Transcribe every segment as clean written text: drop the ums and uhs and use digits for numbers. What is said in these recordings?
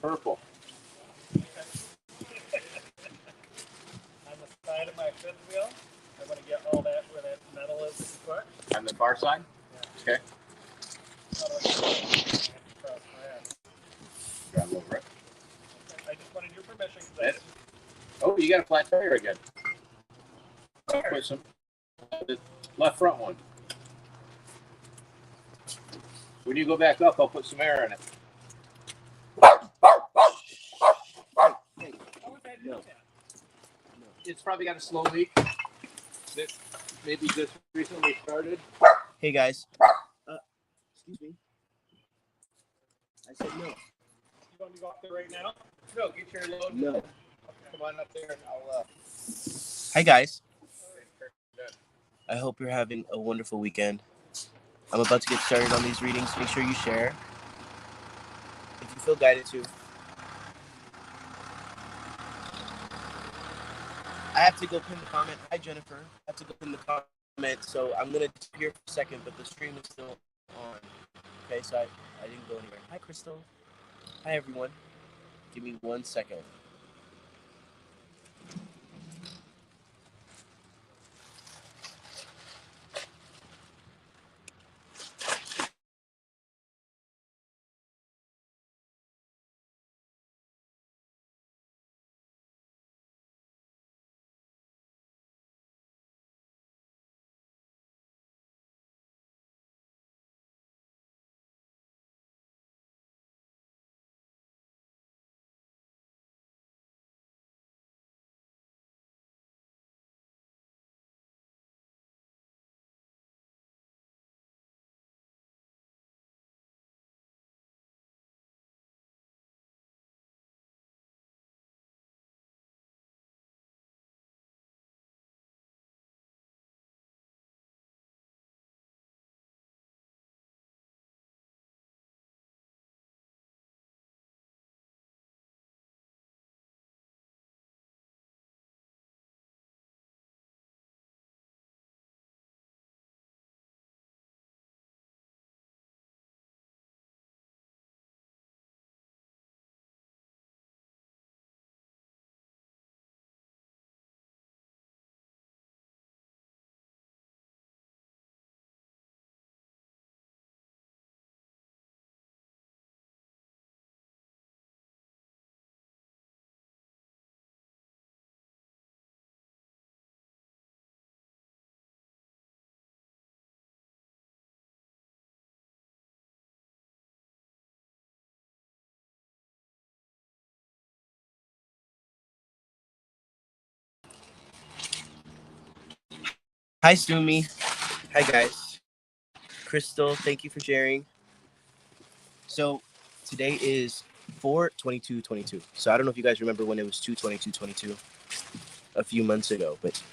purple. On the side of my fifth wheel, I want to get all that where that metal is put. On the far side? Yeah. Okay. Grab over it. I just wanted your permission. Oh, you got a flat tire again. I'll put some. The left front one. When you go back up, I'll put some air in it. No. It's probably got a slow leak that maybe just recently started. Hey guys. Excuse me. I said no. You want me to go up there right now? No, get your load. No. Okay. Come on up there and I'll Hi guys. I hope you're having a wonderful weekend. I'm about to get started on these readings. Make sure you share if you feel guided to. I have to go pin the comment. Hi, Jennifer. I have to go pin the comment, so I'm going to disappear for a second, but the stream is still on. Okay, so I didn't go anywhere. Hi, Crystal. Hi, everyone. Give me 1 second. Hi, Sumi. Hi, guys. Crystal, thank you for sharing. So today is 4/22/22. So I don't know if you guys remember when it was 2/22/22 a few months ago, but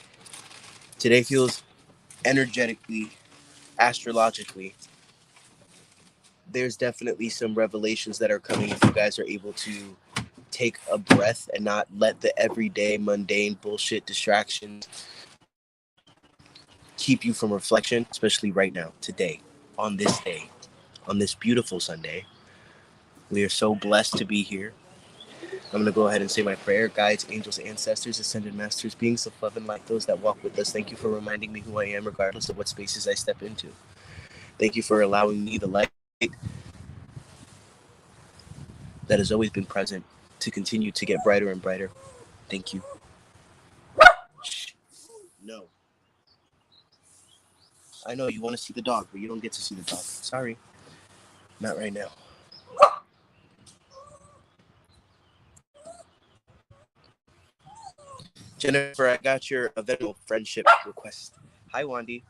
today feels energetically, astrologically. There's definitely some revelations that are coming if you guys are able to take a breath and not let the everyday mundane bullshit distractions keep you from reflection, especially right now, today, on this day, on this beautiful Sunday. We are so blessed to be here. I'm going to go ahead and say my prayer. Guides, angels, ancestors, ascended masters, beings of love and light, those that walk with us. Thank you for reminding me who I am, regardless of what spaces I step into. Thank you for allowing me the light that has always been present to continue to get brighter and brighter. Thank you. Shh. No. I know you want to see the dog, but you don't get to see the dog. Sorry. Not right now. Jennifer, I got your Venmo friendship request. Hi, Wandy.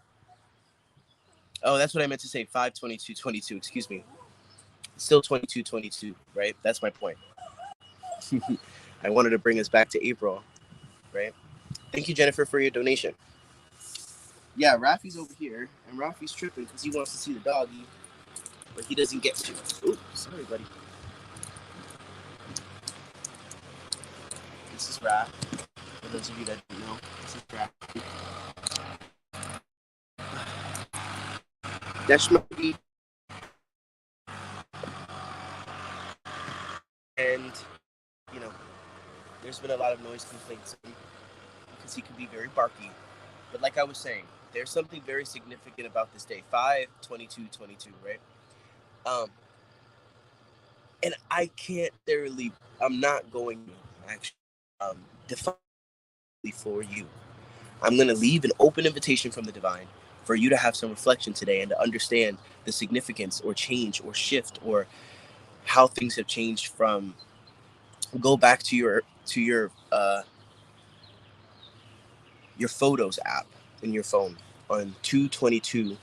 Oh, that's what I meant to say. 5/22/22. Excuse me. Still 22/22, right? That's my point. I wanted to bring us back to April, right? Thank you, Jennifer, for your donation. Yeah, Rafi's over here, and Rafi's tripping because he wants to see the doggy, but he doesn't get to. Ooh, sorry, buddy. This is Raf. For those of you that don't know, this is Rafi. That's my And, you know, there's been a lot of noise complaints because he can be very barky. But like I was saying, there's something very significant about this day, 5/22/22, right? Um, and I can't necessarily, I'm not going to actually define for you. I'm going to leave an open invitation from the divine for you to have some reflection today and to understand the significance or change or shift or how things have changed from go back to your photos app in your phone on 2/22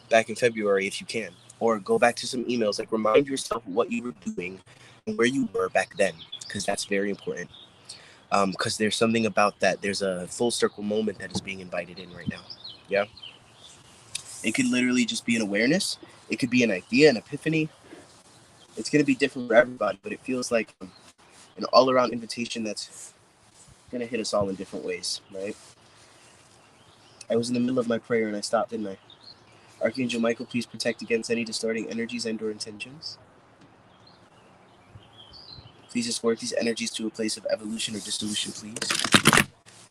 back in February if you can, or go back to some emails, like remind yourself what you were doing and where you were back then, because that's very important. Because there's something about that. There's a full circle moment that is being invited in right now. Yeah, it could literally just be an awareness. It could be an idea, an epiphany. It's gonna be different for everybody, but it feels like an all-around invitation that's gonna hit us all in different ways, right? I was in the middle of my prayer and I stopped, didn't I? Archangel Michael, please protect against any distorting energies and/or intentions. Please escort these energies to a place of evolution or dissolution, please.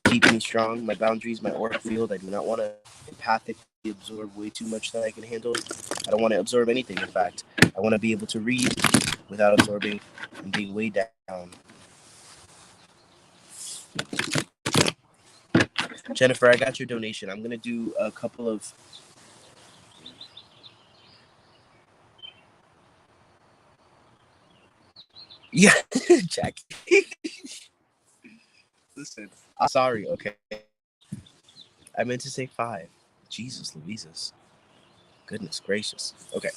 Keep me strong, my boundaries, my aura field. I do not want to empathically absorb way too much that I can handle. I don't want to absorb anything, in fact. I want to be able to read without absorbing and being weighed down. Jennifer, I got your donation. I'm going to do a couple of... Yeah, Jackie. Listen, I'm sorry, okay? I meant to say 5. Jesus Louises. Goodness gracious. Okay.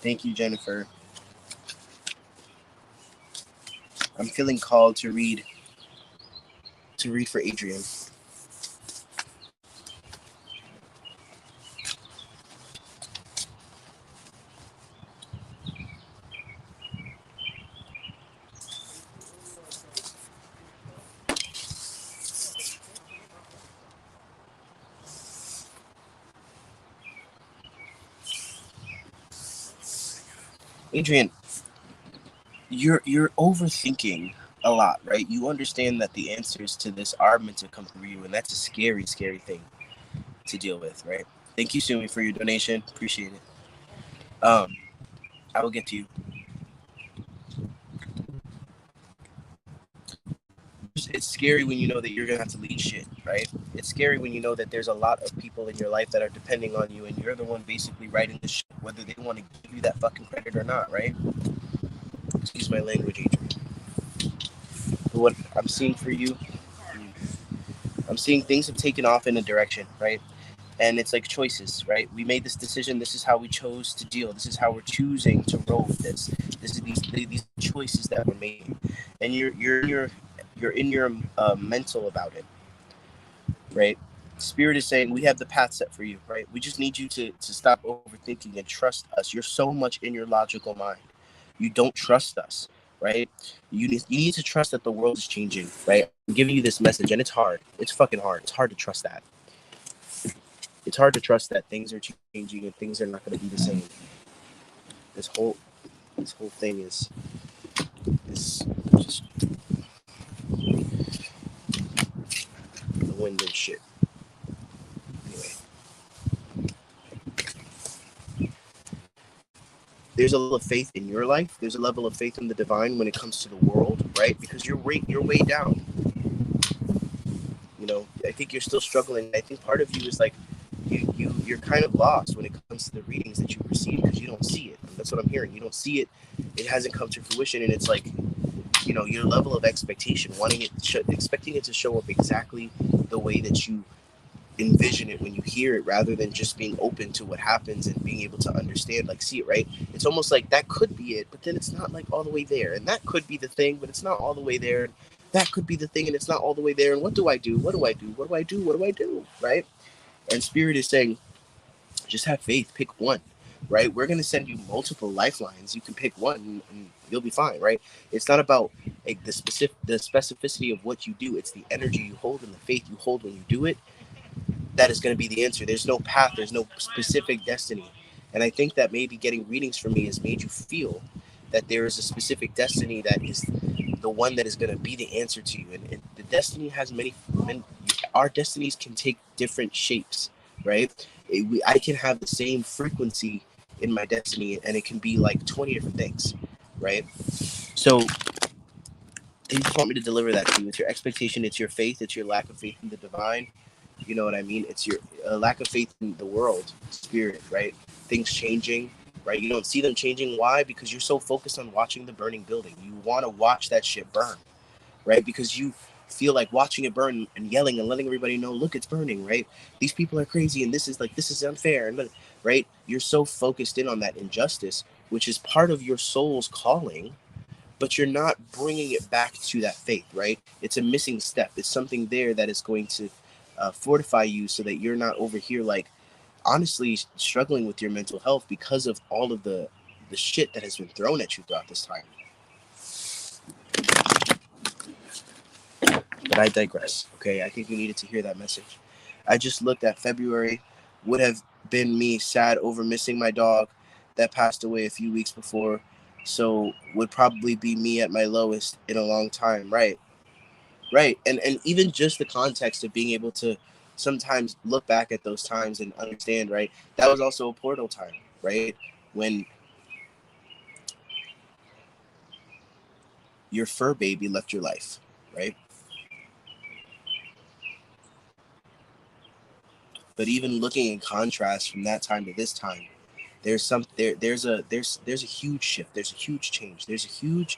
Thank you, Jennifer. I'm feeling called to read for Adrian. Adrian, you're overthinking a lot, right? You understand that the answers to this are meant to come through you, and that's a scary, scary thing to deal with, right? Thank you, Sumi, for your donation. Appreciate it. I will get to you. It's scary when you know that you're gonna have to lead shit, right? It's scary when you know that there's a lot of people in your life that are depending on you, and you're the one basically writing the shit, whether they want to give you that fucking credit or not, right? Excuse my language, Adrian. But what I'm seeing for you, I'm seeing things have taken off in a direction, right? And it's like choices, right? We made this decision. This is how we chose to deal. This is how we're choosing to roll with this. This is these choices that we're making, and you're in your mental about it, right? Spirit is saying we have the path set for you, right? We just need you to stop overthinking and trust us. You're so much in your logical mind. You don't trust us, right? You need to trust that the world is changing, right? I'm giving you this message, and it's hard. It's fucking hard. It's hard to trust that. It's hard to trust that things are changing and things are not going to be the same. This whole thing is just the wind and shit. Anyway, there's a level of faith in your life. There's a level of faith in the divine when it comes to the world, right? Because you're way down. You know, I think you're still struggling. I think part of you is like you're kind of lost when it comes to the readings that you receive because you don't see it. That's what I'm hearing. You don't see it. It hasn't come to fruition, and it's like, you know, your level of expectation, expecting it to show up exactly the way that you envision it when you hear it, rather than just being open to what happens and being able to understand, like, see it, right? It's almost like that could be it, but then it's not like all the way there, and that could be the thing, but it's not all the way there. That could be the thing, and it's not all the way there. And what do I do? What do I do? What do I do? What do I do? Right? And Spirit is saying, Just have faith. Pick one, right? We're going to send you multiple lifelines. You can pick one and you'll be fine, right? It's not about like the specificity of what you do. It's the energy you hold and the faith you hold when you do it. That is going to be the answer. There's no path. There's no specific destiny. And I think that maybe getting readings from me has made you feel that there is a specific destiny that is the one that is going to be the answer to you. And the destiny has many, our destinies can take different shapes, right? I can have the same frequency in my destiny and it can be like 20 different things, right? So you just want me to deliver that to you. It's your expectation, it's your faith, it's your lack of faith in the divine. You know what I mean? It's your lack of faith in the world, spirit, right? Things changing, right? You don't see them changing. Why? Because you're so focused on watching the burning building. You want to watch that shit burn, right? Because you feel like watching it burn and yelling and letting everybody know, look, it's burning, right? These people are crazy and this is unfair, and right? You're so focused in on that injustice, which is part of your soul's calling, but you're not bringing it back to that faith, right? It's a missing step. It's something there that is going to fortify you so that you're not over here, like, honestly struggling with your mental health because of all of the shit that has been thrown at you throughout this time. But I digress, okay? I think you needed to hear that message. I just looked at February, would have been me sad over missing my dog that passed away a few weeks before, so would probably be me at my lowest in a long time, right? Right. And even just the context of being able to sometimes look back at those times and understand, right? That was also a portal time, right? When your fur baby left your life, right? But even looking in contrast from that time to this time, there's a huge shift, there's a huge change, there's a huge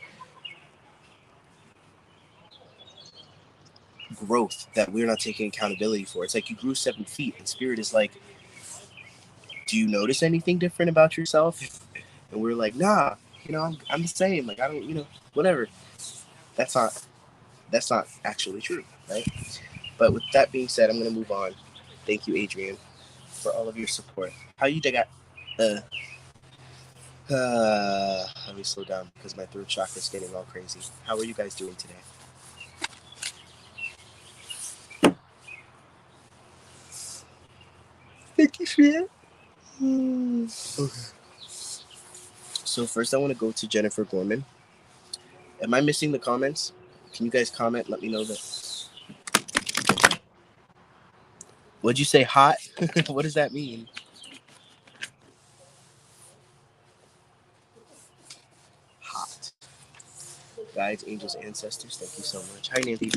growth that we're not taking accountability for. It's like you grew 7 feet and spirit is like, do you notice anything different about yourself? And we're like, nah, I'm the same. Like, I don't, whatever. That's not actually true, right? But with that being said, I'm gonna move on. Thank you, Adrian, for all of your support. How you dig? Let me slow down because my throat chakra is getting all crazy. How are you guys doing today? Thank you, Shreya. Okay. So first, I want to go to Jennifer Gorman. Am I missing the comments? Can you guys comment? Let me know that. What'd you say? Hot? What does that mean? Hot. Guides, angels, ancestors. Thank you so much. Hi, Nancy.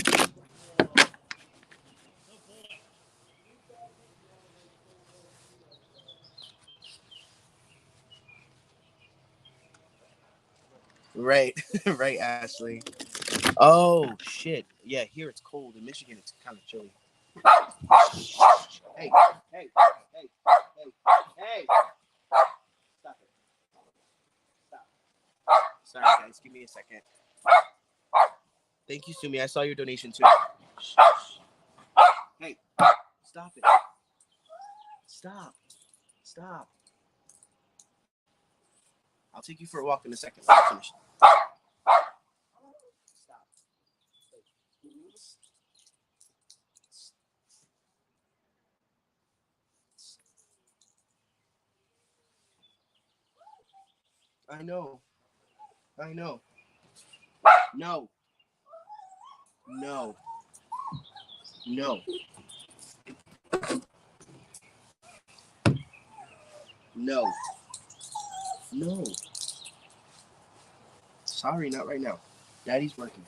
Right, right, Ashley. Oh shit. Yeah, here it's cold. In Michigan, it's kind of chilly. Hey, hey, hey, hey. Stop it. Stop. Sorry, guys. Give me a second. Thank you, Sumi. I saw your donation too. Hey, stop it. Stop. Stop. I'll take you for a walk in a second. I'll finish. Stop. I know. I know. No. No. No. No. No. Sorry, not right now. Daddy's working.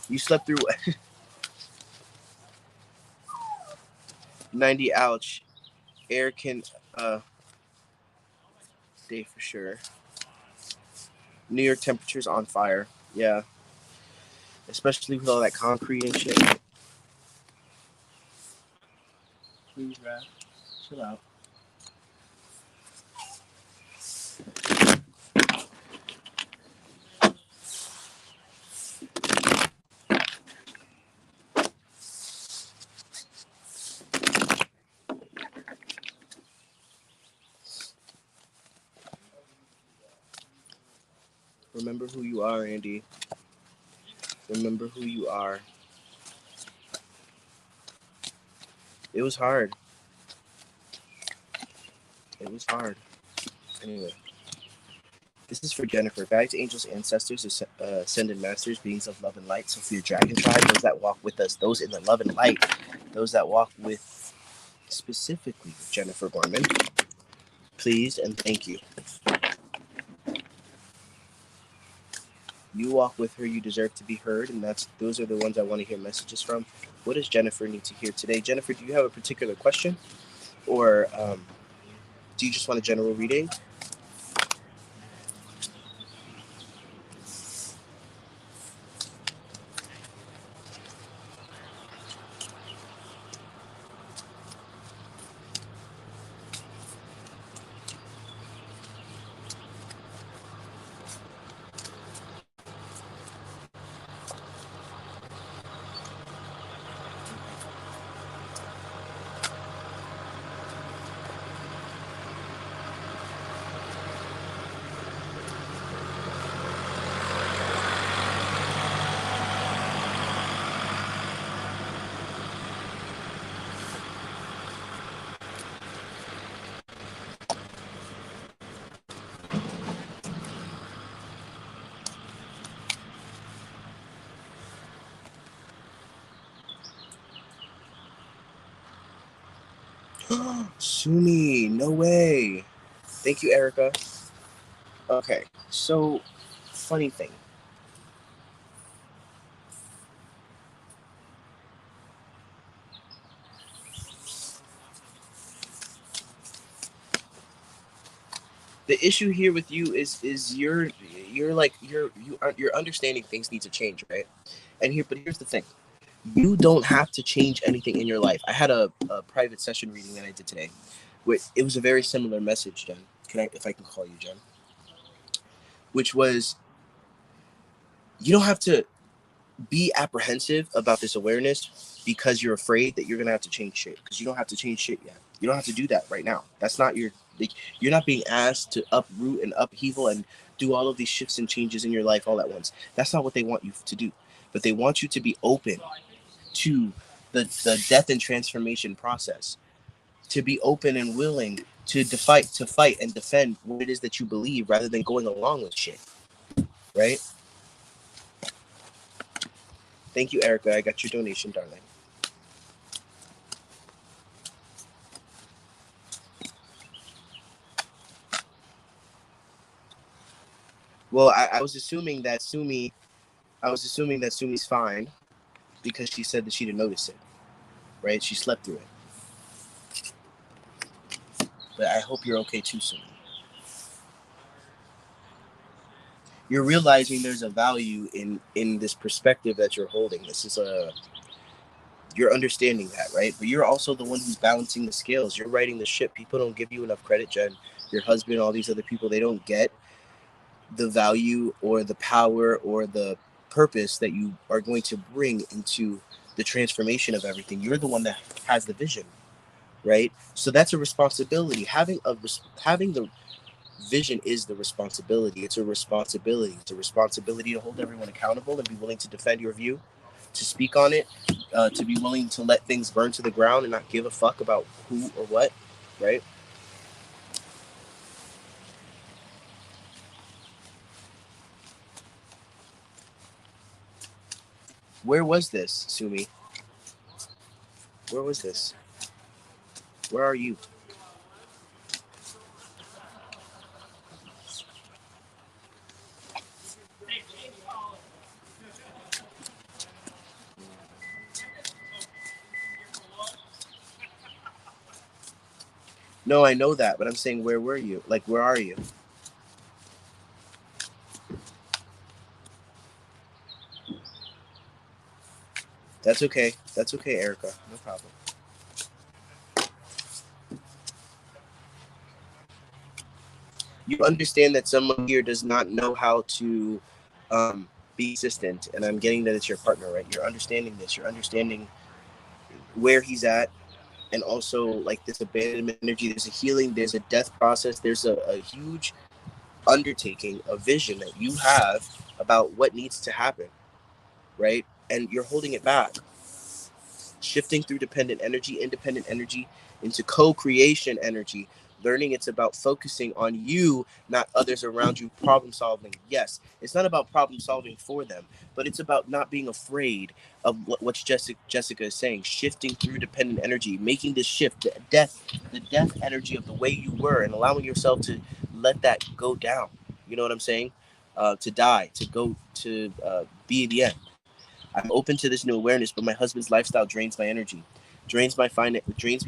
You slept through 90. Ouch. Air can day for sure. New York temperatures on fire. Yeah. Especially with all that concrete and shit. Please, Raph. Chill out. Remember who you are, Andy. Remember who you are. It was hard. It was hard. Anyway. This is for Jennifer. Guides, angels, ancestors, ascended masters, beings of love and light. So for your dragon tribe, those that walk with us, those in the love and light, those that walk with specifically Jennifer Gorman, please and thank you. You walk with her, you deserve to be heard, and those are the ones I want to hear messages from. What does Jennifer need to hear today? Jennifer, do you have a particular question? Or do you just want a general reading? Sumi, no way. Thank you, Erica. Okay, so funny thing. The issue here with you is you're understanding things need to change, right? But here's the thing. You don't have to change anything in your life. I had a private session reading that I did today. It was a very similar message, Jen. If I can call you Jen? Which was, you don't have to be apprehensive about this awareness because you're afraid that you're gonna have to change shit. Because you don't have to change shit yet. You don't have to do that right now. That's not you're not being asked to uproot and upheaval and do all of these shifts and changes in your life all at once. That's not what they want you to do. But they want you to be open to the death and transformation process, to be open and willing to fight and defend what it is that you believe rather than going along with shit. Right? Thank you, Erica. I got your donation, darling. Well, I was assuming that Sumi's fine because she said that she didn't notice it. Right? She slept through it. But I hope you're okay too, Sumi. You're realizing there's a value in this perspective that you're holding. You're understanding that, right? But you're also the one who's balancing the scales. You're writing the ship. People don't give you enough credit, Jen. Your husband, all these other people, they don't get the value or the power or the purpose that you are going to bring into the transformation of everything. You're the one that has the vision, right? So that's a responsibility. Having the vision is the responsibility. It's a responsibility. It's a responsibility to hold everyone accountable and be willing to defend your view, to speak on it, to be willing to let things burn to the ground and not give a fuck about who or what, right? Where was this, Sumi? Where was this? Where are you? No, I know that, but I'm saying, where were you? Like, where are you? That's okay. That's okay, Erica. No problem. You understand that someone here does not know how to be consistent, and I'm getting that it's your partner, right? You're understanding this. You're understanding where he's at, and also like this abandonment energy. There's a healing. There's a death process. There's a huge undertaking a vision that you have about what needs to happen, right? And you're holding it back, shifting through dependent energy, independent energy into co-creation energy. Learning it's about focusing on you, not others around you, problem solving. Yes, it's not about problem solving for them, but it's about not being afraid of what Jessica is saying, shifting through dependent energy, making this shift, the death energy of the way you were, and allowing yourself to let that go down. You know what I'm saying? To die, to go, to be the end. I'm open to this new awareness, but my husband's lifestyle drains my energy, drains me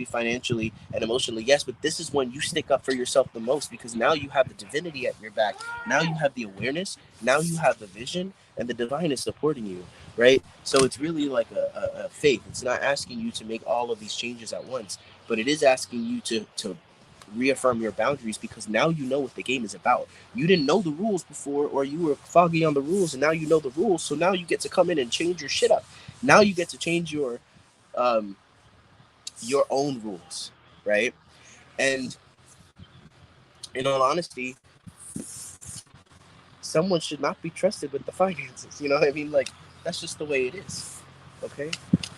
financially and emotionally. Yes, but this is when you stick up for yourself the most, because now you have the divinity at your back. Now you have the awareness. Now you have the vision, and the divine is supporting you, right? So it's really like a faith. It's not asking you to make all of these changes at once, but it is asking you to reaffirm your boundaries, because now you know what the game is about. You didn't know the rules before, or you were foggy on the rules, and now you know the rules. So now you get to come in and change your shit up. Now you get to change um, your own rules, right? And in all honesty, someone should not be trusted with the finances. You know what I mean? Like, that's just the way it is. Okay.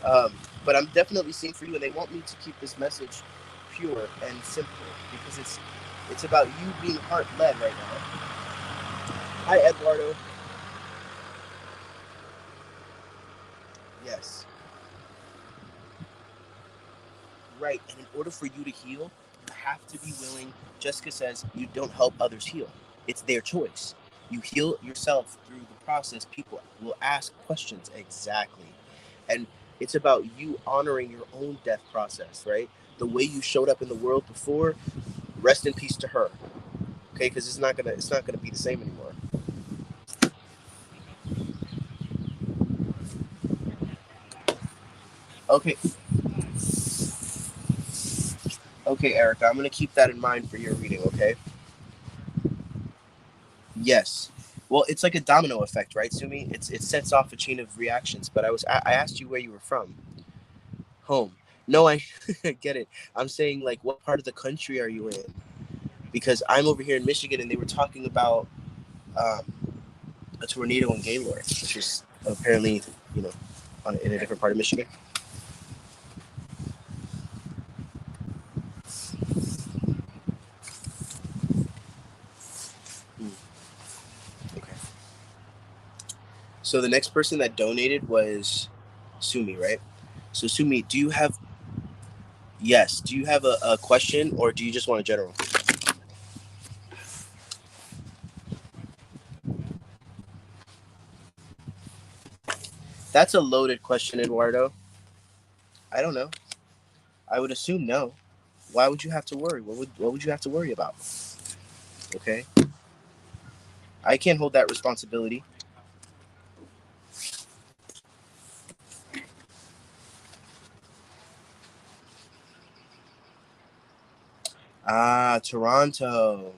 Um, but I'm definitely seeing for you, and they want me to keep this message pure and simple, because it's about you being heart led right now. Hi, Eduardo. Yes. Right. And in order for you to heal, you have to be willing. Jessica says you don't help others heal. It's their choice. You heal yourself through the process. People will ask questions. Exactly. And it's about you honoring your own death process, right? The way you showed up in the world before, rest in peace to her. Okay, because it's not gonna be the same anymore. Okay, okay, Erica, I'm gonna keep that in mind for your reading, okay? Yes. Well, it's like a domino effect, right, Sumi? It sets off a chain of reactions. But I asked you where you were from. Home. No, I get it. I'm saying, like, what part of the country are you in? Because I'm over here in Michigan, and they were talking about um, a tornado in Gaylord, which is apparently, you know, in a different part of Michigan. Hmm, okay. So the next person that donated was Sumi, right? So Sumi, do you have yes? Do you have a question, or do you just want a general? That's a loaded question, Eduardo. I don't know. I would assume no. Why would you have to worry? What would you have to worry about? Okay, I can't hold that responsibility. Ah, Toronto.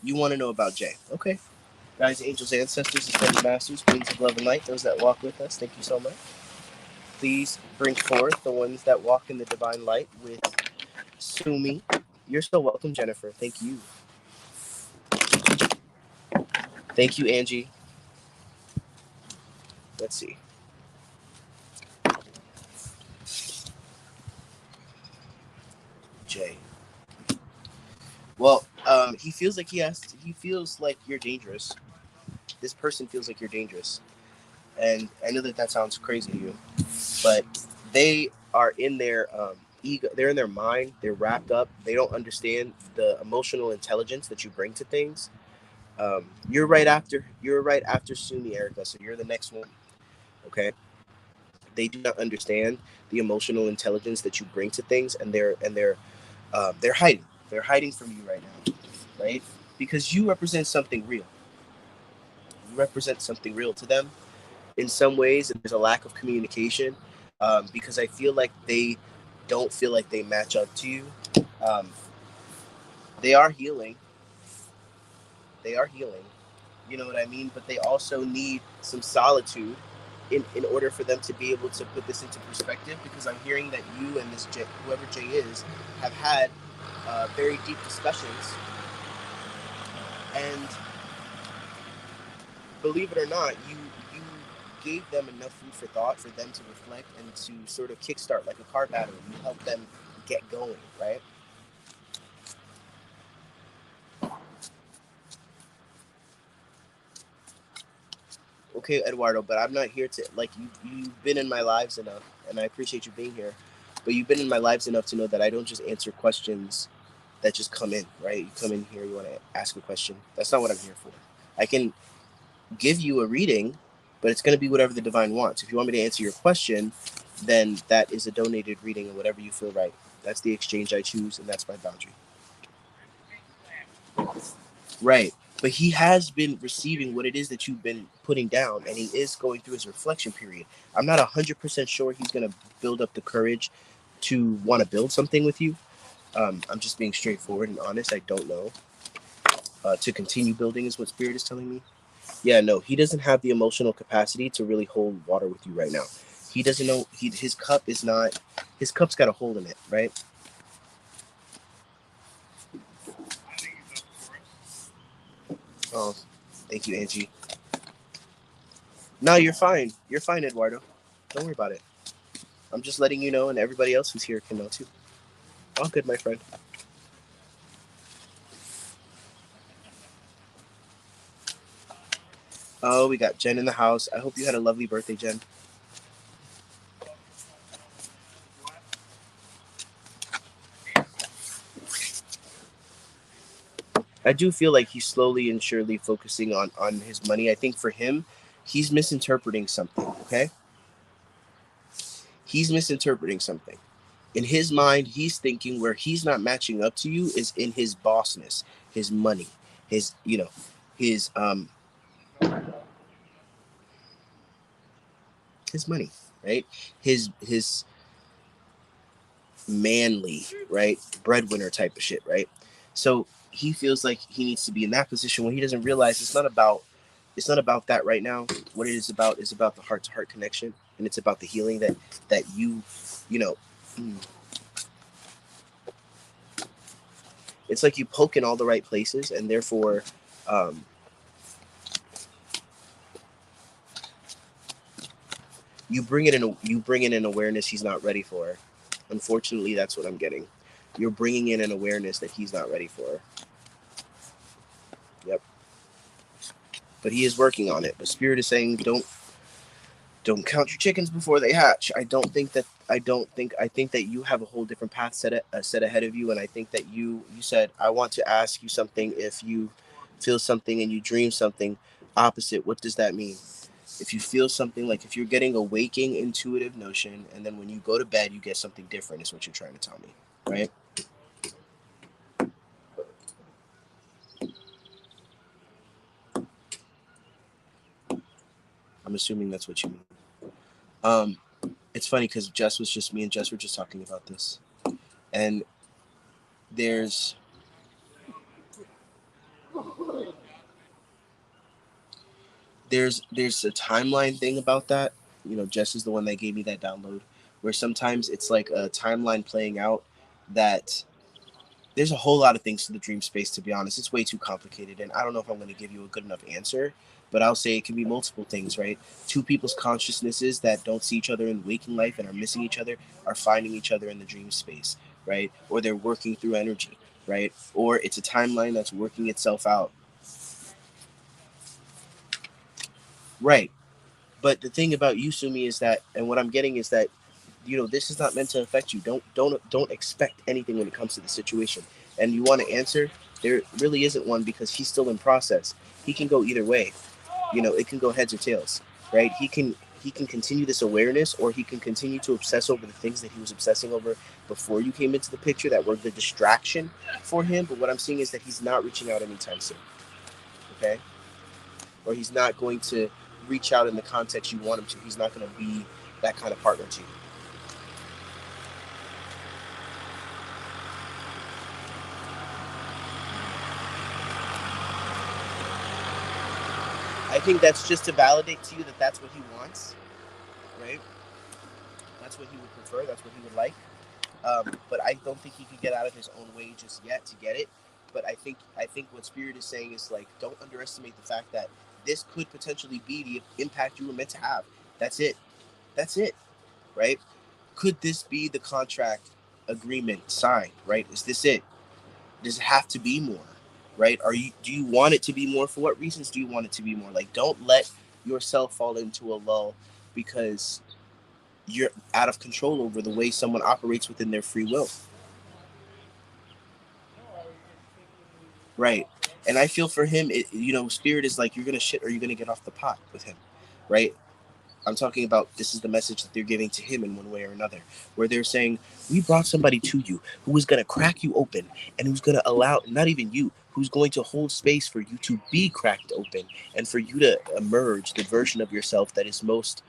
You want to know about Jay? Okay, guys, angels, ancestors, ascended masters, queens of love and light, those that walk with us. Thank you so much. Please bring forth the ones that walk in the divine light with Sumi. You're so welcome, Jennifer. Thank you. Thank you, Angie. Let's see. Jay. Well, he feels like he feels like you're dangerous. This person feels like you're dangerous. And I know that sounds crazy to you, but they are in their ego. They're in their mind. They're wrapped up. They don't understand the emotional intelligence that you bring to things. You're right after. You're right after Sumi, Erica. So you're the next one. Okay. They do not understand the emotional intelligence that you bring to things, and they're hiding. They're hiding from you right now, right? Because you represent something real. You represent something real to them in some ways, and there's a lack of communication, because I feel like they don't feel like they match up to you. Um, they are healing. They are healing. You know what I mean? But they also need some solitude in order for them to be able to put this into perspective, because I'm hearing that you and this Jay, whoever Jay is, have had very deep discussions. And believe it or not, you gave them enough food for thought for them to reflect and to sort of kickstart like a car battery. You help them get going, right? Okay, Eduardo, but I'm not here to like you've been in my lives enough, and I appreciate you being here. But you've been in my lives enough to know that I don't just answer questions that just come in, right? You come in here, you want to ask a question. That's not what I'm here for. I can give you a reading, but it's going to be whatever the divine wants. If you want me to answer your question, then that is a donated reading and whatever you feel right. That's the exchange I choose, and that's my boundary. Right. But he has been receiving what it is that you've been putting down, and he is going through his reflection period. I'm not 100% sure he's going to build up the courage to want to build something with you. I'm just being straightforward and honest. I don't know. To continue building is what Spirit is telling me. Yeah, no, he doesn't have the emotional capacity to really hold water with you right now. He doesn't know. His cup is not. His cup's got a hole in it, right? Oh, thank you, Angie. No, you're fine. You're fine, Eduardo. Don't worry about it. I'm just letting you know, and everybody else who's here can know too. All good, my friend. Oh, we got Jen in the house. I hope you had a lovely birthday, Jen. I do feel like he's slowly and surely focusing on his money. I think for him, he's misinterpreting something. Okay, he's misinterpreting something. In his mind, he's thinking where he's not matching up to you is in his bossness, his money, his his his money, right? His manly, right? Breadwinner type of shit, right? So he feels like he needs to be in that position when he doesn't realize it's not about that right now. What it is about the heart to heart connection, and it's about the healing that you know. It's like you poke in all the right places, and therefore, um, you bring in an awareness he's not ready for. Unfortunately, that's what I'm getting. You're bringing in an awareness that he's not ready for. Yep. But he is working on it. But Spirit is saying, don't count your chickens before they hatch. I think that you have a whole different path set ahead of you, and I think that you said I want to ask you something. If you feel something and you dream something opposite, what does that mean? If you feel something, like if you're getting a waking intuitive notion, and then when you go to bed you get something different, is what you're trying to tell me, right? I'm assuming that's what you mean. Um, it's funny because me and Jess were just talking about this, and there's there's a timeline thing about that. Jess is the one that gave me that download, where sometimes it's like a timeline playing out that there's a whole lot of things to the dream space. To be honest, it's way too complicated, and I don't know if I'm going to give you a good enough answer. But I'll say it can be multiple things, right? Two people's consciousnesses that don't see each other in waking life and are missing each other are finding each other in the dream space, right? Or they're working through energy, right? Or it's a timeline that's working itself out, right? But the thing about you, Sumi, is that, and what I'm getting is that, this is not meant to affect you. Don't expect anything when it comes to the situation. And you want to answer, there really isn't one, because he's still in process. He can go either way. It can go heads or tails, right? He can continue this awareness, or he can continue to obsess over the things that he was obsessing over before you came into the picture that were the distraction for him. But what I'm seeing is that he's not reaching out anytime soon. Okay? Or he's not going to reach out in the context you want him to. He's not going to be that kind of partner to you. I think that's just to validate to you that that's what he wants, right? That's what he would prefer. That's what he would like. but I don't think he could get out of his own way just yet to get it. But I think what Spirit is saying is like, don't underestimate the fact that this could potentially be the impact you were meant to have. That's it. That's it. Right? Could this be the contract agreement signed? Right? Is this it? Does it have to be more? Right? Do you want it to be more? For what reasons do you want it to be more? Like, don't let yourself fall into a lull because you're out of control over the way someone operates within their free will. Right. And I feel for him, Spirit is like, you're gonna shit or you're gonna get off the pot with him, right? I'm talking about, this is the message that they're giving to him in one way or another, where they're saying, we brought somebody to you who is gonna crack you open and who's gonna allow, not even you, who's going to hold space for you to be cracked open and for you to emerge the version of yourself that is most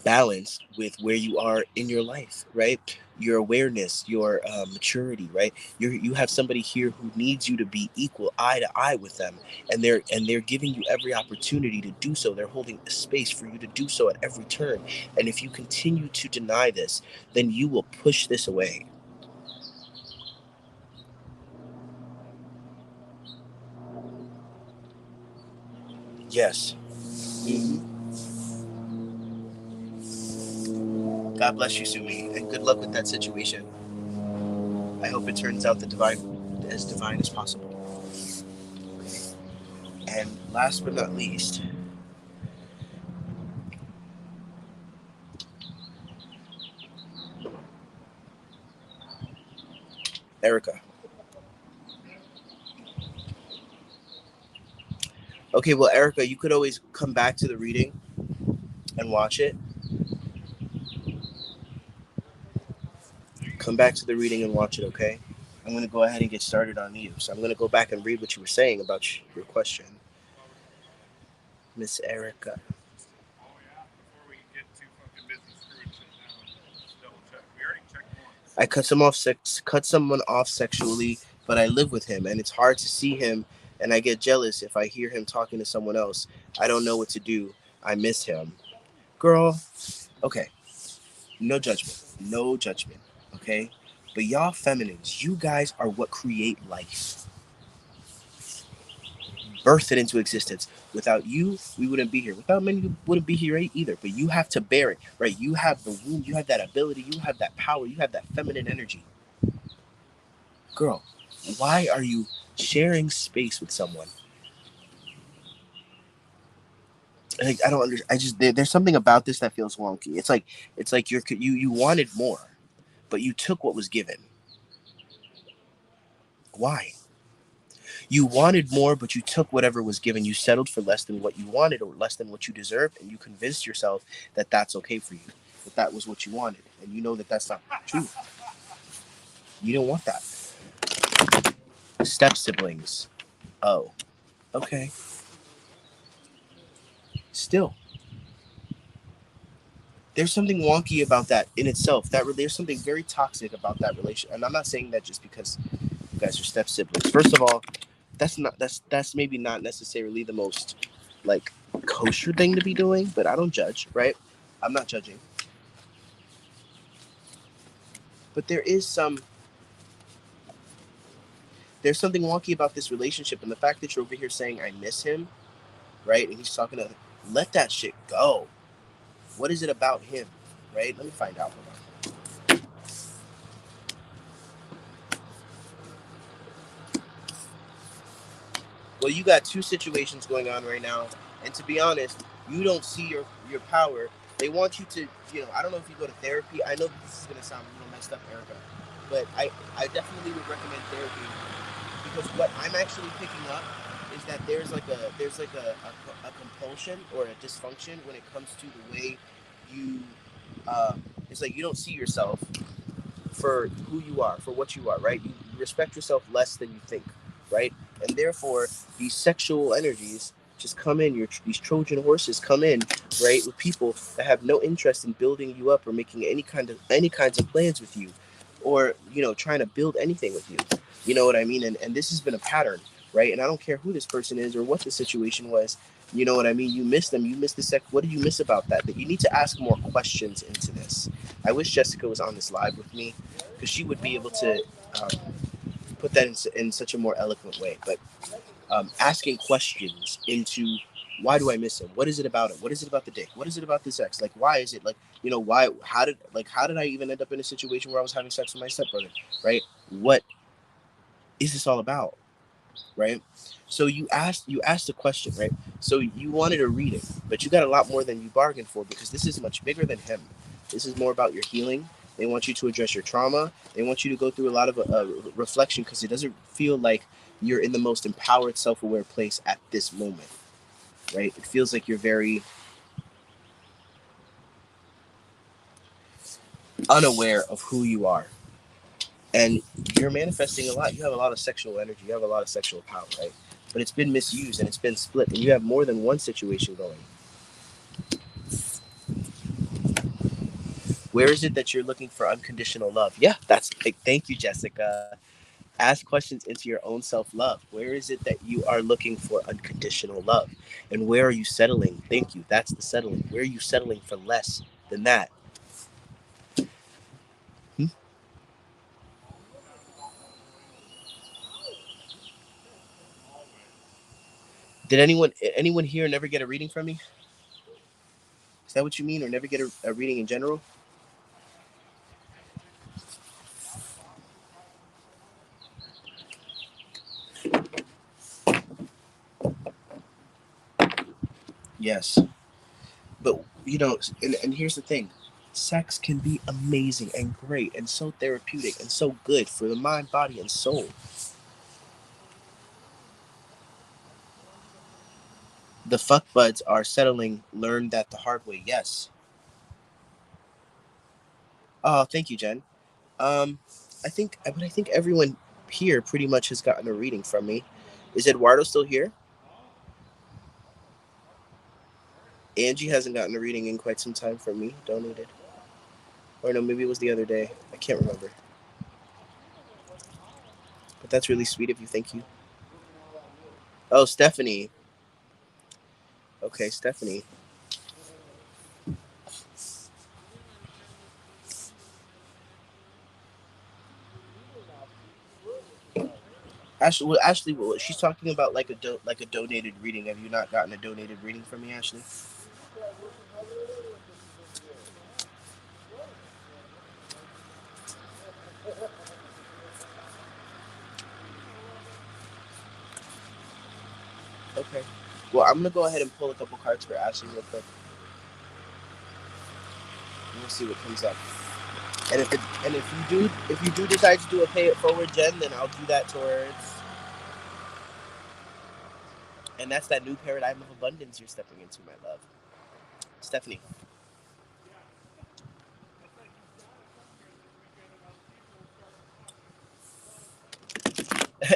balanced with where you are in your life, right? Your awareness, your maturity, right? You have somebody here who needs you to be equal, eye to eye with them, and they're giving you every opportunity to do so. They're holding space for you to do so at every turn. And if you continue to deny this, then you will push this away. Yes. Hmm. God bless you, Sumi, and good luck with that situation. I hope it turns out as divine as possible. And last but not least, Erica. Okay, well, Erica, you could always come back to the reading and watch it. Come back to the reading and watch it, okay? I'm going to go ahead and get started on you. So I'm going to go back and read what you were saying about your question, Miss Erica. Oh yeah, before we get too fucking busy screwing shit down, let's double check. We already checked once. I cut someone off sexually, but I live with him, and it's hard to see him, and I get jealous if I hear him talking to someone else. I don't know what to do. I miss him. Girl, okay, no judgment. No judgment, okay? But y'all feminines, you guys are what create life. Birth it into existence. Without you, we wouldn't be here. Without men, we wouldn't be here either. But you have to bear it, right? You have the womb, you have that ability, you have that power, you have that feminine energy. Girl, why are you sharing space with someone? Like, I don't understand. There's something about this that feels wonky. It's like you wanted more, but you took what was given. Why? You wanted more, but you took whatever was given. You settled for less than what you wanted or less than what you deserved, and you convinced yourself that that's okay for you, that that was what you wanted, and you know that that's not true. You don't want that. Step siblings. Oh, okay. Still, there's something wonky about that in itself. There's something very toxic about that relation, and I'm not saying that just because you guys are step siblings. First of all, that's maybe not necessarily the most like kosher thing to be doing, but I don't judge, right? I'm not judging. But there's something wonky about this relationship, and the fact that you're over here saying I miss him, right? And he's talking to, let that shit go. What is it about him, right? Let me find out. Hold on. Well, you got two situations going on right now, and to be honest, you don't see your power. They want you to, I don't know if you go to therapy. I know this is gonna sound a little messed up, Erica, but I definitely would recommend therapy, because what I'm actually picking up is that there's a compulsion or a dysfunction when it comes to the way you it's like you don't see yourself for who you are, for what you are, right? You respect yourself less than you think, right? And therefore, these sexual energies just come in. These Trojan horses come in, right, with people that have no interest in building you up or making any kinds of plans with you, or trying to build anything with you. You know what I mean? And this has been a pattern, right? And I don't care who this person is or what the situation was. You know what I mean? You miss them. You miss the sex. What do you miss about that? That you need to ask more questions into this. I wish Jessica was on this live with me, because she would be able to um, put that in such a more eloquent way. But asking questions into, why do I miss him? What is it about him? What is it about the dick? What is it about this ex? Like, why is it like, why? How did I even end up in a situation where I was having sex with my stepbrother? Right? What is this all about? Right? So you asked the question, right? So you wanted a reading, but you got a lot more than you bargained for, because this is much bigger than him. This is more about your healing. They want you to address your trauma. They want you to go through a lot of reflection, because it doesn't feel like you're in the most empowered, self-aware place at this moment, right? It feels like you're very unaware of who you are, and you're manifesting a lot. You have a lot of sexual energy. You have a lot of sexual power, right? But it's been misused and it's been split, and you have more than one situation going. Where is it that you're looking for unconditional love? Yeah, that's like, thank you, Jessica. Ask questions into your own self love. Where is it that you are looking for unconditional love? And where are you settling? Thank you. That's the settling. Where are you settling for less than that? Hmm? Did anyone here never get a reading from me? Is that what you mean? Or never get a reading in general? Yes. But and here's the thing. Sex can be amazing and great and so therapeutic and so good for the mind, body, and soul. The fuckbuds are settling, learn that the hard way. Yes. Oh, thank you, Jen. Um, but I think everyone here pretty much has gotten a reading from me. Is Eduardo still here? Angie hasn't gotten a reading in quite some time from me. Donated, or no, maybe it was the other day. I can't remember. But that's really sweet of you. Thank you. Oh, Stephanie. Okay, Stephanie. Ashley, she's talking about like a donated reading. Have you not gotten a donated reading from me, Ashley? Okay. Well, I'm gonna go ahead and pull a couple cards for Ashley real quick. And we'll see what comes up. And if you do decide to do a pay it forward, Jen, then I'll do that towards. And that's that new paradigm of abundance you're stepping into, my love. Stephanie.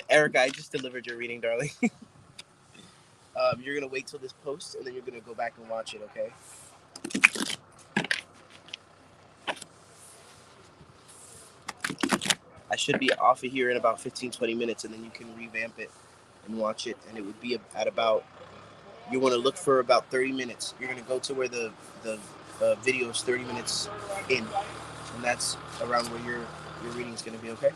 Erica, I just delivered your reading, darling. You're gonna wait till this post, and then you're gonna go back and watch it. Okay. I should be off of here in about 15, 20 minutes, and then you can revamp it and watch it. And it would be at about. You want to look for about 30 minutes. You're gonna go to where the video is 30 minutes in, and that's around where your reading is gonna be. Okay.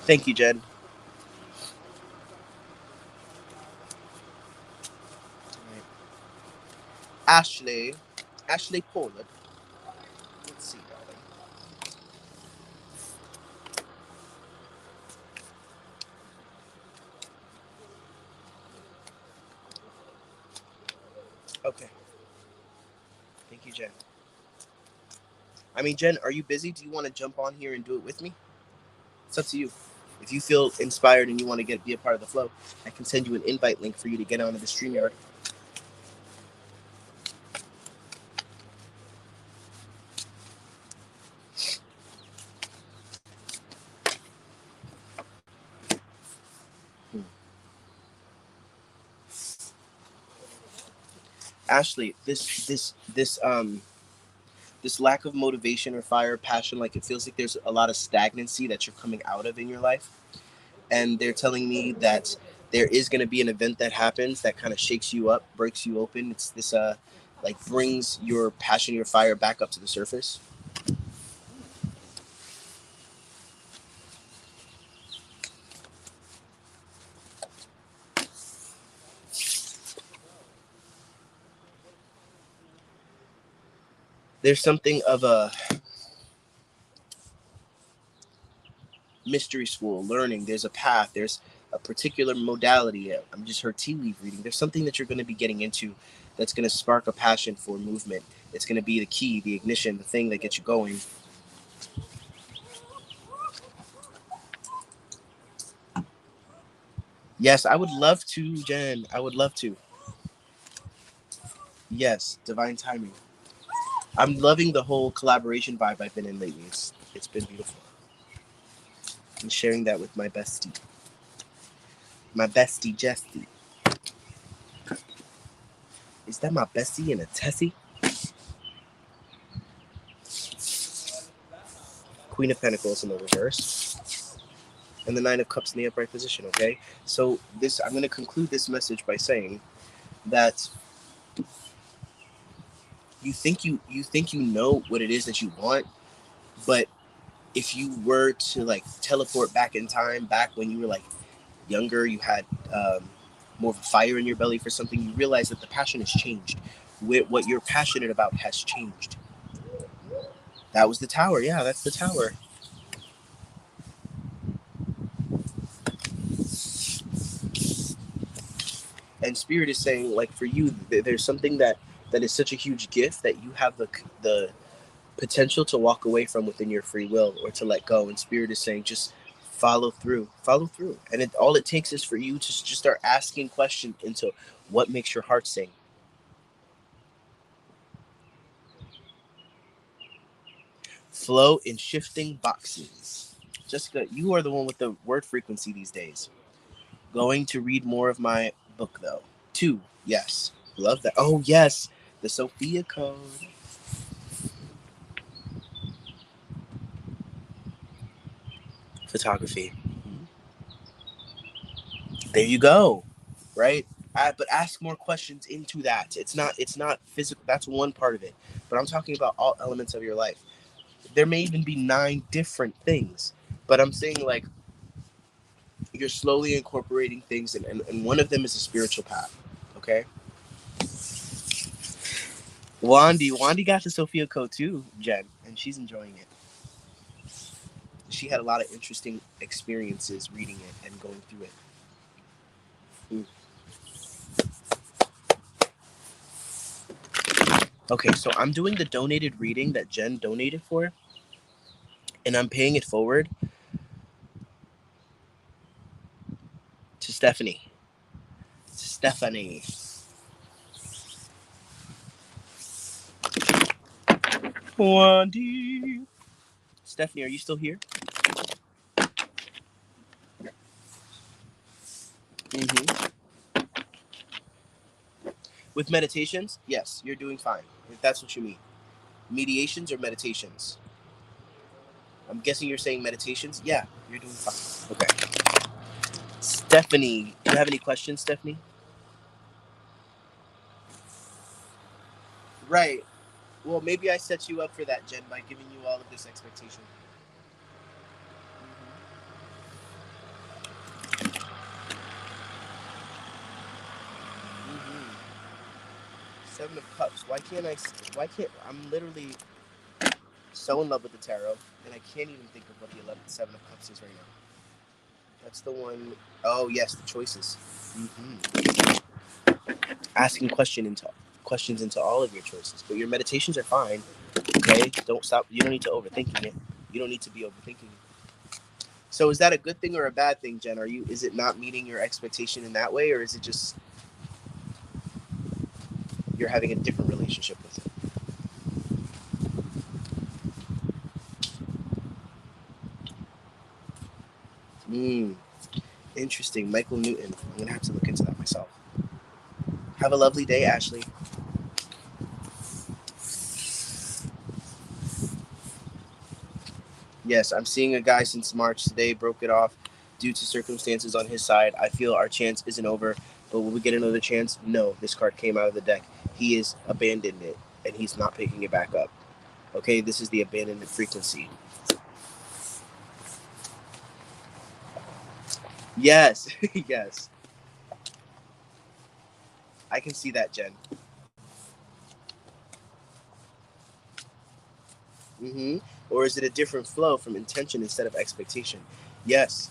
Thank you, Jen. Right. Ashley. Ashley Pollard. Let's see, darling. Okay. Thank you, Jen. I mean, Jen, are you busy? Do you want to jump on here and do it with me? It's up to you. If you feel inspired and you want to be a part of the flow, I can send you an invite link for you to get onto the StreamYard. Ashley, this lack of motivation or fire, passion, like it feels like there's a lot of stagnancy that you're coming out of in your life. And they're telling me that there is going to be an event that happens that kind of shakes you up, breaks you open. It's this like brings your passion, your fire back up to the surface. There's something of a mystery school learning. There's a path. There's a particular modality. I'm just her tea leaf reading. There's something that you're going to be getting into that's going to spark a passion for movement. It's going to be the key, the ignition, the thing that gets you going. Yes, I would love to, Jen. I would love to. Yes, divine timing. I'm loving the whole collaboration vibe I've been in lately. It's been beautiful. I'm sharing that with my bestie Jessie. Is that my bestie in a Tessie? Queen of Pentacles in the reverse, and the Nine of Cups in the upright position. Okay, so this I'm going to conclude this message by saying that you think you know what it is that you want, but if you were to like teleport back in time, back when you were like younger, you had more of a fire in your belly for something, you realize that the passion has changed. What you're passionate about has changed. That was the tower. Yeah, that's the tower. And spirit is saying, like, for you, there's something that is such a huge gift that you have the potential to walk away from within your free will or to let go. And spirit is saying, just follow through. And all it takes is for you to just start asking questions into what makes your heart sing. Flow in shifting boxes. Jessica, you are the one with the word frequency these days. Going to read more of my book though. 2, yes. Love that. Oh yes, the Sophia Code. Photography. There you go. Right? But ask more questions into that. It's not physical. That's one part of it. But I'm talking about all elements of your life. There may even be 9 different things. But I'm saying like you're slowly incorporating things and one of them is a spiritual path. Okay? Wandy got the Sophia Code too, Jen, and she's enjoying it. She had a lot of interesting experiences reading it and going through it. Mm. Okay, so I'm doing the donated reading that Jen donated for, and I'm paying it forward to Stephanie. Stephanie. Wandy. Stephanie, are you still here? Mm-hmm. With meditations, yes, you're doing fine. If that's what you mean. Mediations or meditations? I'm guessing you're saying meditations. Yeah, you're doing fine. Okay. Stephanie, do you have any questions, Stephanie? Right. Well, maybe I set you up for that, Jen, by giving you all of this expectation. Mm-hmm. 7 of Cups. Why can't? I'm literally so in love with the tarot, and I can't even think of what the 7 of Cups is right now. That's the one oh yes, the choices. Mm-hmm. Asking questions into all of your choices, but your meditations are fine. Okay, don't stop. You don't need to overthinking it. You don't need to be overthinking it. So is that a good thing or a bad thing, Jen? Is it not meeting your expectation in that way, or is it just you're having a different relationship with it? Mm, interesting. Michael Newton. I'm gonna have to look into that myself. Have a lovely day, Ashley. Yes, I'm seeing a guy since March. Today broke it off due to circumstances on his side. I feel our chance isn't over, but will we get another chance? No. This card came out of the deck. He has abandoned it, and he's not picking it back up. Okay, this is the abandonment frequency. Yes, yes. I can see that, Jen. Mm-hmm. Or is it a different flow from intention instead of expectation? Yes,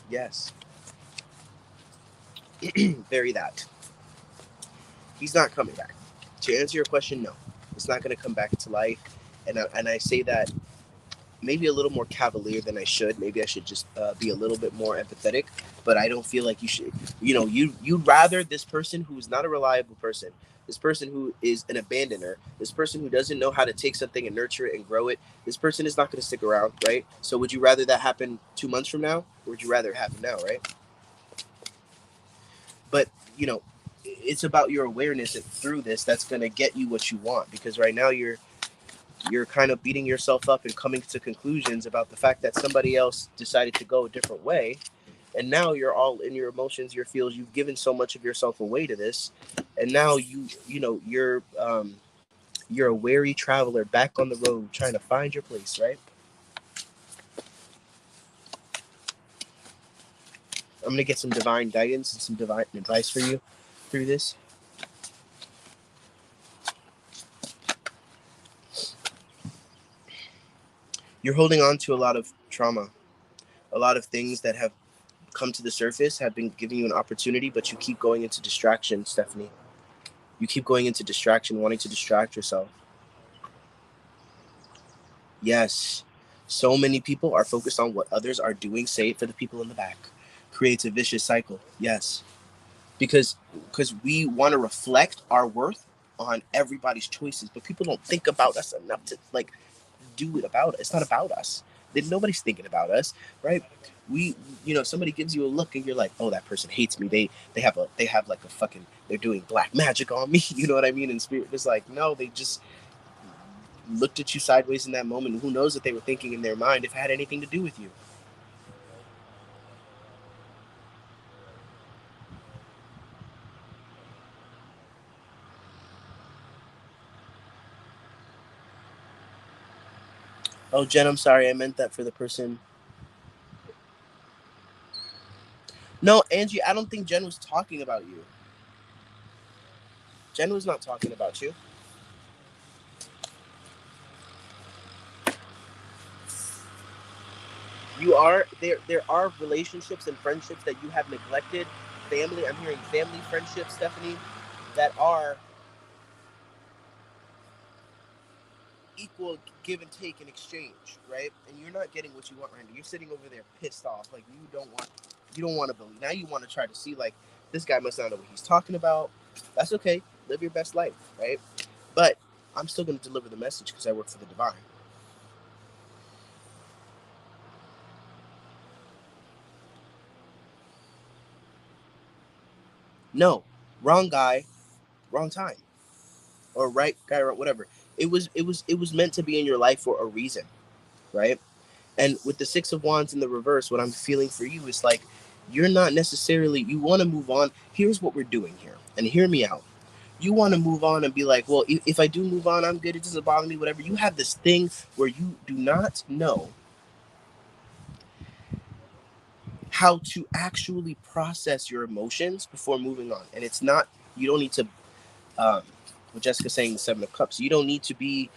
yes. Very that. He's not coming back. To answer your question, no. It's not going to come back to life. And I say that maybe a little more cavalier than I should. Maybe I should just be a little bit more empathetic. But I don't feel like you should. You'd rather this person who is not a reliable person, this person who is an abandoner, this person who doesn't know how to take something and nurture it and grow it. This person is not going to stick around, right? So would you rather that happen 2 months from now, or would you rather it happen now, right? But it's about your awareness through this that's going to get you what you want, because right now you're kind of beating yourself up and coming to conclusions about the fact that somebody else decided to go a different way, and now you're all in your emotions, your feels. You've given so much of yourself away to this, and now you're a weary traveler back on the road trying to find your place, right? I'm gonna get some divine guidance and some divine advice for you through this. You're holding on to a lot of trauma, a lot of things that have come to the surface, have been giving you an opportunity, but you keep going into distraction, Stephanie. You keep going into distraction, wanting to distract yourself. Yes, so many people are focused on what others are doing, say it for the people in the back. Creates a vicious cycle. Yes, because we want to reflect our worth on everybody's choices, but people don't think about us enough to do it about it. It's not about us. Nobody's thinking about us, right? We, somebody gives you a look and you're like, oh, that person hates me. They have like a fucking, they're doing black magic on me. You know what I mean? In spirit, it's like, no, they just looked at you sideways in that moment. Who knows what they were thinking in their mind if it had anything to do with you? Oh, Jen, I'm sorry. I meant that for the person. No, Angie, I don't think Jen was talking about you. Jen was not talking about you. You are there. There are relationships and friendships that you have neglected. Family. I'm hearing family friendships, Stephanie, that are equal give and take in exchange, right? And you're not getting what you want right now. You're sitting over there pissed off, like you don't want to believe. Now you want to try to see like this guy must not know what he's talking about. That's okay. Live your best life, right? But I'm still going to deliver the message because I work for the divine. No, wrong guy, wrong time, or right guy, or whatever. It was meant to be in your life for a reason, right? And with the Six of Wands in the reverse, what I'm feeling for you is like you're not necessarily, you want to move on. Here's what we're doing here, and hear me out. You want to move on and be like, well, if I do move on, I'm good. It doesn't bother me, whatever. You have this thing where you do not know how to actually process your emotions before moving on. And it's not, you don't need to, what Jessica's saying, the Seven of Cups, you don't need to be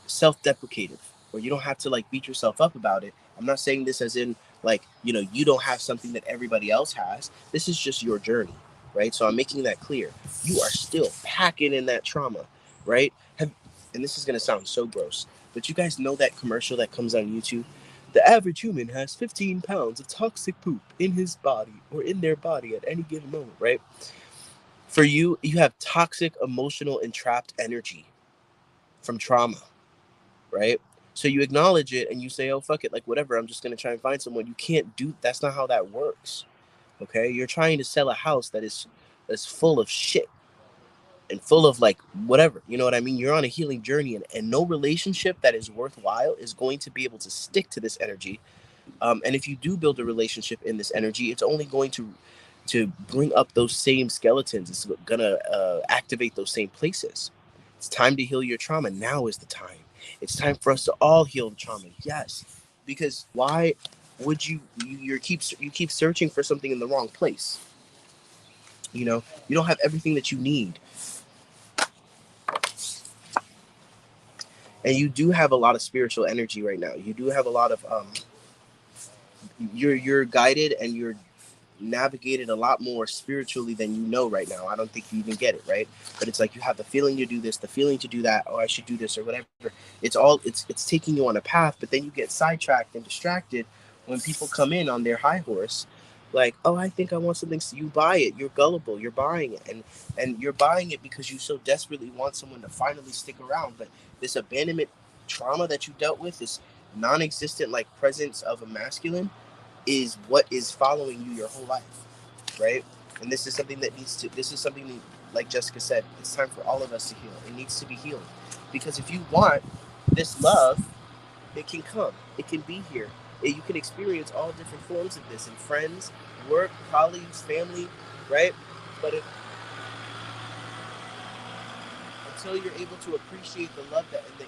self-deprecative, or you don't have to like beat yourself up about it. I'm not saying this as in like you don't have something that everybody else has. This is just your journey, right? So I'm making that clear. You are still packing in that trauma, right? And this is going to sound so gross, but you guys know that commercial that comes on YouTube? The average human has 15 pounds of toxic poop in his body or in their body at any given moment, right? For you, you have toxic, emotional, and trapped energy from trauma, right? So you acknowledge it and you say, oh, fuck it, like whatever, I'm just going to try and find someone. You can't do that's not how that works. Okay? You're trying to sell a house that's full of shit. and full of like whatever, you know what I mean? You're on a healing journey, and no relationship that is worthwhile is going to be able to stick to this energy. And if you do build a relationship in this energy, it's only going to bring up those same skeletons. It's gonna activate those same places. It's time to heal your trauma. Now is the time. It's time for us to all heal the trauma. Yes, because why would you keep searching for something in the wrong place? You know, you don't have everything that you need, and you do have a lot of spiritual energy right now. You do have a lot of you're guided, and you're navigated a lot more spiritually than you know right now. I don't think you even get it, right? But it's like you have the feeling to do this, the feeling to do that, oh, I should do this or whatever. It's taking you on a path, but then you get sidetracked and distracted when people come in on their high horse, like, oh, I think I want something. So you buy it. You're gullible. You're buying it, and you're buying it because you so desperately want someone to finally stick around. But this abandonment trauma that you dealt with, this non-existent like presence of a masculine, is what is following you your whole life, right? And this is something that this is something that, like Jessica said, it's time for all of us to heal. It needs to be healed. Because if you want this love, it can come. It can be here. You can experience all different forms of this in friends, work, colleagues, family, right? But until you're able to appreciate the love that and the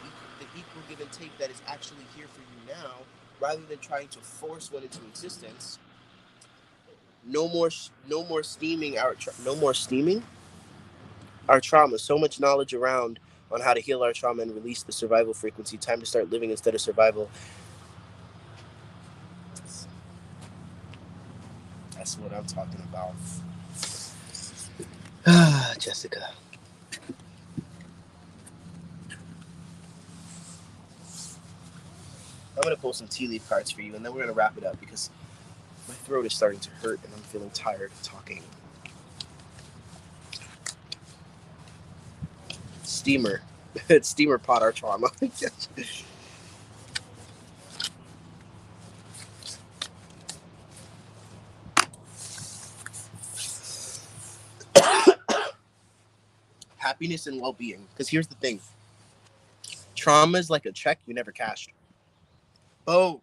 equal give and take that is actually here for you now, rather than trying to force one into existence, no more steaming no more steaming our trauma. So much knowledge around on how to heal our trauma and release the survival frequency. Time to start living instead of survival. That's what I'm talking about. Jessica, I'm gonna pull some tea leaf cards for you, and then we're gonna wrap it up because my throat is starting to hurt and I'm feeling tired of talking. Steamer. It's steamer pot our trauma. Happiness and well-being. Because here's the thing: trauma is like a check you never cashed. Oh,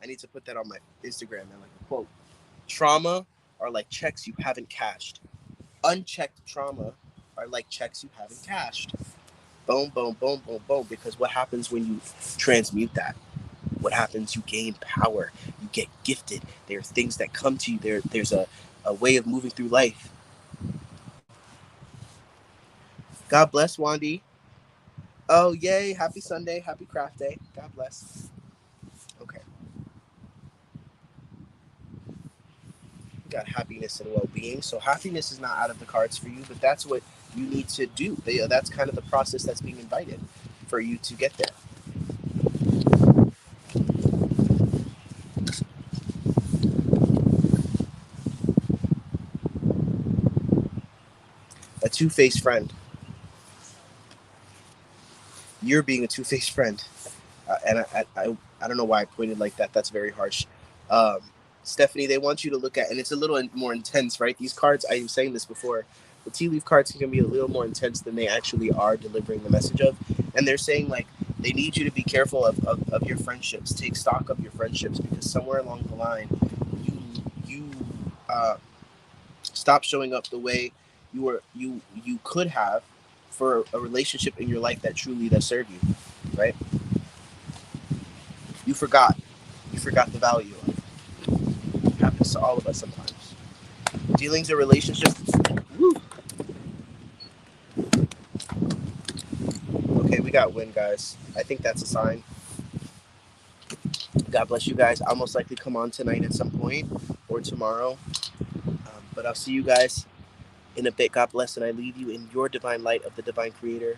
I need to put that on my Instagram and like a quote. Trauma are like checks you haven't cashed. Unchecked trauma are like checks you haven't cashed. Boom, boom, boom, boom, boom. Because what happens when you transmute that? What happens? You gain power. You get gifted. There are things that come to you. There's a way of moving through life. God bless, Wandy. Oh, yay. Happy Sunday. Happy craft day. God bless. Okay. We got happiness and well-being. So happiness is not out of the cards for you, but that's what you need to do. That's kind of the process that's being invited for you to get there. A two-faced friend. You're being a two-faced friend. And I don't know why I pointed like that. That's very harsh. Um, Stephanie, they want you to look at, and it's a little more intense, right? These cards, I was saying this before, the tea leaf cards can be a little more intense than they actually are delivering the message of. And they're saying, like, they need you to be careful of your friendships. Take stock of your friendships, because somewhere along the line, you stop showing up the way you could have for a relationship in your life that truly does serve you, right? You forgot. You forgot the value of it. It happens to all of us sometimes. Dealings or relationships. Woo. Okay, we got win, guys. I think that's a sign. God bless you guys. I'll most likely come on tonight at some point or tomorrow. But I'll see you guys in a bit. God bless, and I leave you in your divine light of the divine creator.